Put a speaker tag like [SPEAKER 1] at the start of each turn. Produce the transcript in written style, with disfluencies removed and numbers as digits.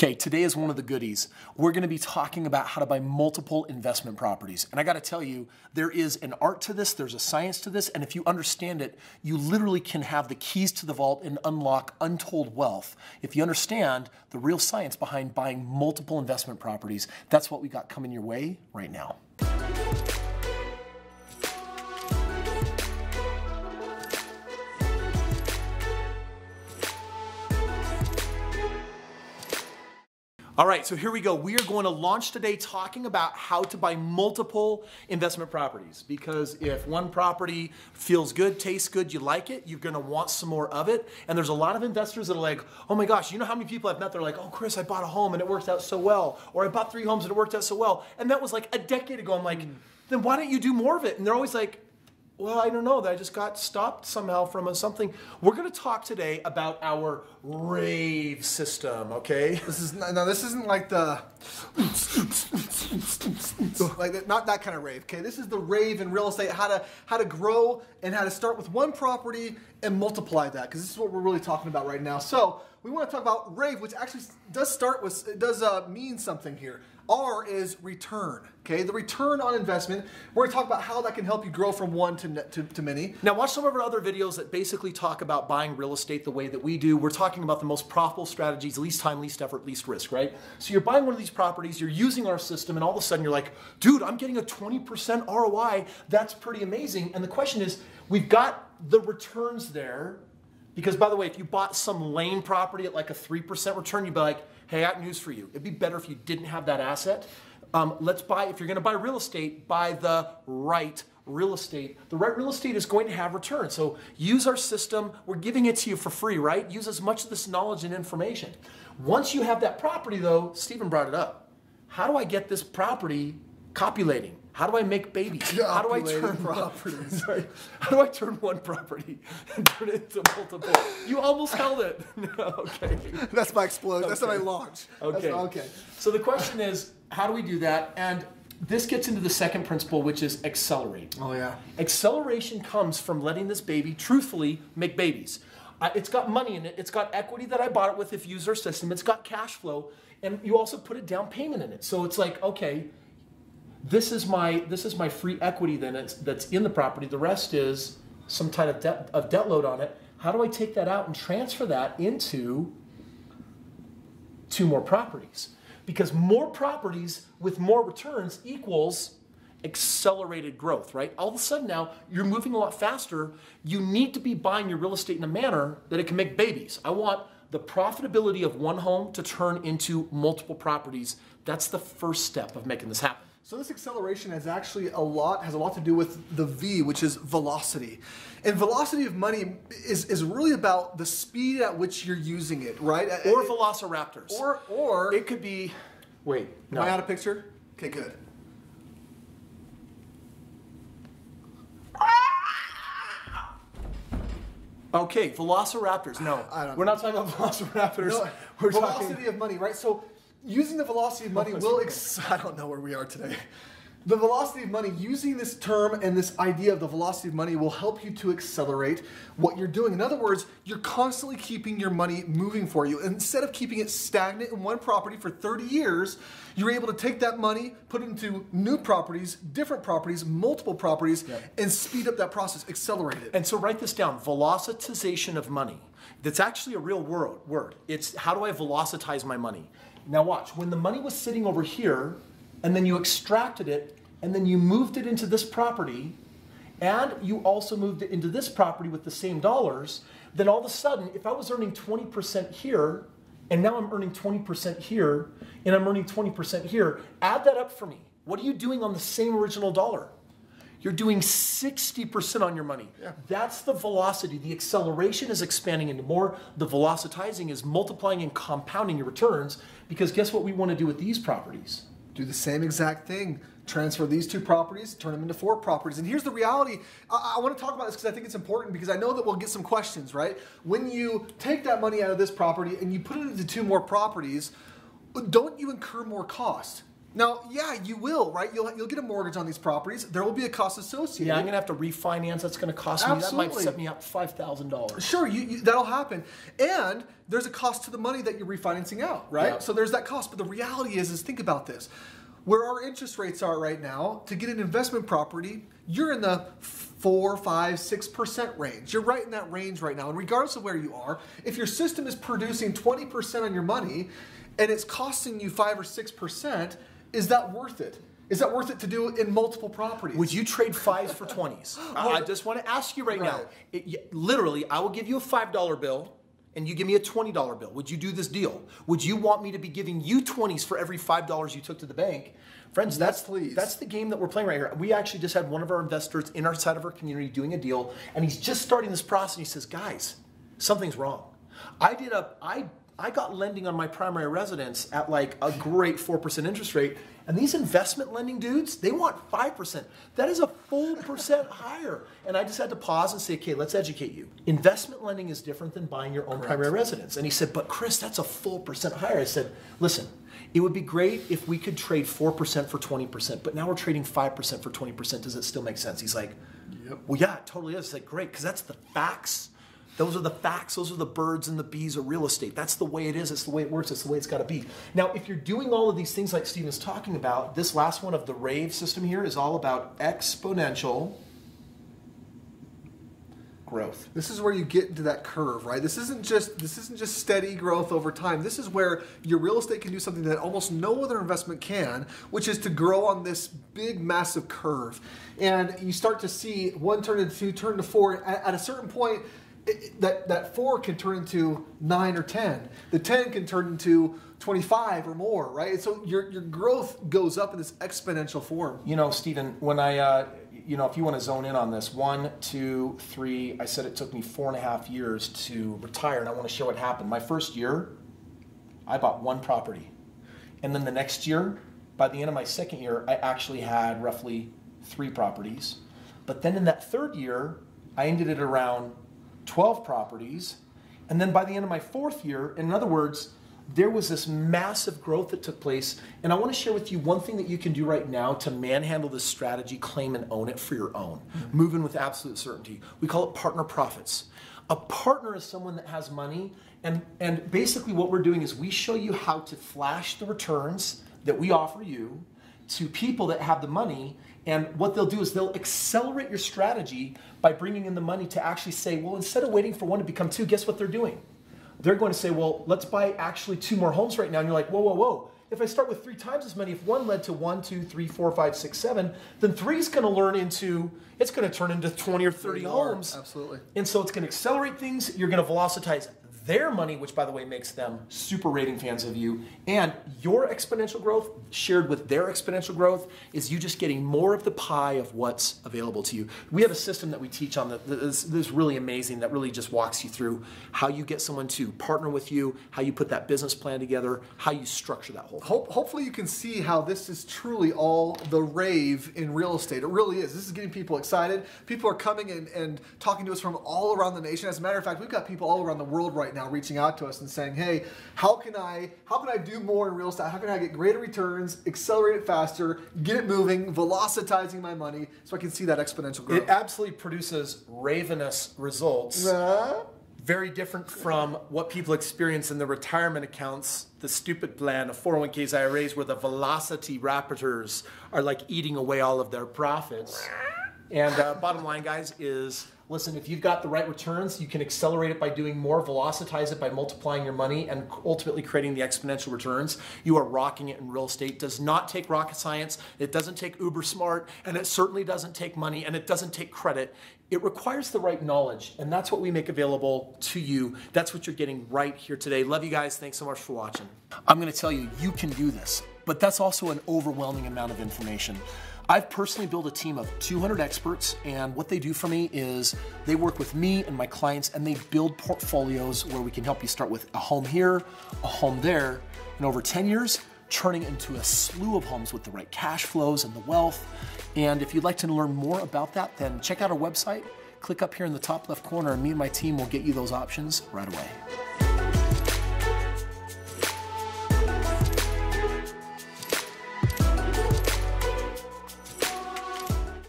[SPEAKER 1] Okay, today is one of the goodies. We're going to be talking about how to buy multiple investment properties. And I got to tell you, there is an art to this, there's a science to this, and if you understand it, you literally can have the keys to the vault and unlock untold wealth. If you understand the real science behind buying multiple investment properties, that's what we got coming your way right now. All right, so here we go. We are going to launch today talking about how to buy multiple investment properties, because if one property feels good, tastes good, you like it, you're going to want some more of it. And there's a lot of investors that are like, oh my gosh, you know how many people I've met? They're like, oh, Kris, I bought a home and it worked out so well. Or I bought 3 homes and it worked out so well. And that was like a decade ago. I'm like, then why don't you do more of it? And they're always like, well, I don't know, I just got stopped somehow from something. We're gonna talk today about our rave system, okay?
[SPEAKER 2] This isn't like the, not that kind of rave, okay? This is the rave in real estate, how to grow and how to start with one property and multiply that, because this is what we're really talking about right now. So we want to talk about rave, which actually does mean something here. R is return, okay? The return on investment. We're going to talk about how that can help you grow from one to many.
[SPEAKER 1] Now watch some of our other videos that basically talk about buying real estate the way that we do. We're talking about the most profitable strategies, least time, least effort, least risk, right? So you're buying one of these properties, you're using our system, and all of a sudden you're like, dude, I'm getting a 20% ROI. That's pretty amazing. And the question is, we've got the returns there. Because by the way, if you bought some lame property at like a 3% return, you'd be like, hey, I got news for you. It'd be better if you didn't have that asset. If you're gonna buy real estate, buy the right real estate. The right real estate is going to have return. So use our system. We're giving it to you for free, right? Use as much of this knowledge and information. Once you have that property though, Stephen brought it up. How do I get this property copulating? How do I make babies? How do I turn properties? Sorry, how do I turn one property and turn it into multiple? You almost held it. Okay.
[SPEAKER 2] That's my explosion. That's my launch.
[SPEAKER 1] Okay.
[SPEAKER 2] Okay.
[SPEAKER 1] So the question is, how do we do that? And this gets into the second principle, which is accelerate.
[SPEAKER 2] Oh yeah.
[SPEAKER 1] Acceleration comes from letting this baby, truthfully, make babies. It's got money in it. It's got equity that I bought it with if you use our system. It's got cash flow, and you also put a down payment in it. So it's like, okay, this is my free equity then that's in the property. The rest is some type of debt load on it. How do I take that out and transfer that into 2 more properties? Because more properties with more returns equals accelerated growth, right? All of a sudden now you're moving a lot faster. You need to be buying your real estate in a manner that it can make babies. I want the profitability of one home to turn into multiple properties. That's the first step of making this happen.
[SPEAKER 2] So this acceleration has actually has a lot to do with the V, which is velocity. And velocity of money is really about the speed at which you're using it, right?
[SPEAKER 1] Or velociraptors.
[SPEAKER 2] Or
[SPEAKER 1] it could be, wait, no.
[SPEAKER 2] Am I out of picture? Okay, good.
[SPEAKER 1] Okay, velociraptors. No, we're not talking about velociraptors.
[SPEAKER 2] No,
[SPEAKER 1] we're
[SPEAKER 2] velocity
[SPEAKER 1] talking
[SPEAKER 2] of money, right? So using the velocity of money will, I don't know where we are today. The velocity of money, using this term and this idea of the velocity of money will help you to accelerate what you're doing. In other words, you're constantly keeping your money moving for you. Instead of keeping it stagnant in one property for 30 years, you're able to take that money, put it into new properties, different properties, multiple properties, and speed up that process, accelerate it.
[SPEAKER 1] And so write this down, velocitization of money. That's actually a real word. It's how do I velocitize my money? Now watch, when the money was sitting over here, and then you extracted it, and then you moved it into this property, and you also moved it into this property with the same dollars, then all of a sudden, if I was earning 20% here, and now I'm earning 20% here, and I'm earning 20% here, add that up for me. What are you doing on the same original dollar? You're doing 60% on your money. Yeah. That's the velocity. The acceleration is expanding into more. The velocitizing is multiplying and compounding your returns, because guess what we want to do with these properties?
[SPEAKER 2] Do the same exact thing. Transfer these 2 properties, turn them into 4 properties. And here's the reality. I want to talk about this because I think it's important, because I know that we'll get some questions, right? When you take that money out of this property and you put it into 2 more properties, don't you incur more cost? Now, yeah, you will, right? You'll get a mortgage on these properties. There will be a cost associated.
[SPEAKER 1] Yeah, I'm going to have to refinance. That's going to cost me.
[SPEAKER 2] Absolutely.
[SPEAKER 1] That might set me up $5,000.
[SPEAKER 2] Sure, that'll happen. And there's a cost to the money that you're refinancing out, right?
[SPEAKER 1] Yep.
[SPEAKER 2] So there's that cost. But the reality is think about this. Where our interest rates are right now, to get an investment property, you're in the 4, 5, 6% range. You're right in that range right now. And regardless of where you are, if your system is producing 20% on your money and it's costing you 5 or 6%, is that worth it? Is that worth it to do in multiple properties?
[SPEAKER 1] Would you trade 5s for 20s? I just want to ask you right now. Literally, I will give you a $5 bill and you give me a $20 bill. Would you do this deal? Would you want me to be giving you 20s for every $5 you took to the bank? Friends, that's the game that we're playing right here. We actually just had one of our investors in our side of our community doing a deal, and he's just starting this process, and he says, guys, something's wrong. I got lending on my primary residence at like a great 4% interest rate, and these investment lending dudes, they want 5%. That is a full percent higher. And I just had to pause and say, okay, let's educate you. Investment lending is different than buying your own primary residence. And he said, but Kris, that's a full percent higher. I said, listen, it would be great if we could trade 4% for 20%, but now we're trading 5% for 20%. Does it still make sense? He's like, well, yeah, it totally is. It's like, great, because that's the facts. Those are the facts. Those are the birds and the bees of real estate. That's the way it is. It's the way it works. It's the way it's got to be. Now, if you're doing all of these things like Steven's talking about, this last one of the RAVE system here is all about exponential growth.
[SPEAKER 2] This is where you get into that curve, right? This isn't just steady growth over time. This is where your real estate can do something that almost no other investment can, which is to grow on this big, massive curve. And you start to see 1 turn into 2, turn to 4. At a certain point, that 4 can turn into 9 or 10. The 10 can turn into 25 or more, right? So your growth goes up in this exponential form.
[SPEAKER 1] You know, Steven, when if you want to zone in on this, 1, 2, 3, I said it took me 4.5 years to retire, and I want to share what happened. My first year, I bought 1 property. And then the next year, by the end of my second year, I actually had roughly 3 properties. But then in that third year, I ended it around 12 properties. And then by the end of my 4th year, in other words, there was this massive growth that took place. And I want to share with you one thing that you can do right now to manhandle this strategy, claim and own it for your own. Move in with absolute certainty. We call it partner profits. A partner is someone that has money. And basically what we're doing is we show you how to flash the returns that we offer you to people that have the money. And what they'll do is they'll accelerate your strategy by bringing in the money to actually say, well, instead of waiting for 1 to become 2, guess what they're doing? They're going to say, well, let's buy actually 2 more homes right now. And you're like, whoa, whoa, whoa. If I start with 3 times as many, if 1 led to 1, 2, 3, 4, 5, 6, 7, then 3 is going to it's going to turn into 20 or 30 homes.
[SPEAKER 2] Absolutely.
[SPEAKER 1] And so it's going to accelerate things. You're going to velocitize their money, which by the way makes them super rating fans of you, and your exponential growth shared with their exponential growth is you just getting more of the pie of what's available to you. We have a system that we teach on that is really amazing, that really just walks you through how you get someone to partner with you, how you put that business plan together, how you structure that whole thing.
[SPEAKER 2] Hopefully you can see how this is truly all the rave in real estate. It really is. This is getting people excited. People are coming and talking to us from all around the nation. As a matter of fact, we've got people all around the world right now reaching out to us and saying, hey, how can I do more in real estate? How can I get greater returns, accelerate it faster, get it moving, velocitizing my money so I can see that exponential growth?
[SPEAKER 1] It absolutely produces ravenous results. Very different from what people experience in the retirement accounts, the stupid plan of 401ks, IRAs, where the velocity raptors are like eating away all of their profits. And bottom line, guys, is listen, if you've got the right returns, you can accelerate it by doing more, velocitize it by multiplying your money, and ultimately creating the exponential returns. You are rocking it in real estate. It does not take rocket science. It doesn't take uber smart, and it certainly doesn't take money, and it doesn't take credit. It requires the right knowledge, and that's what we make available to you. That's what you're getting right here today. Love you guys. Thanks so much for watching. I'm going to tell you, you can do this, but that's also an overwhelming amount of information. I've personally built a team of 200 experts, and what they do for me is they work with me and my clients, and they build portfolios where we can help you start with a home here, a home there, and over 10 years, turning into a slew of homes with the right cash flows and the wealth. And if you'd like to learn more about that, then check out our website, click up here in the top left corner, and me and my team will get you those options right away.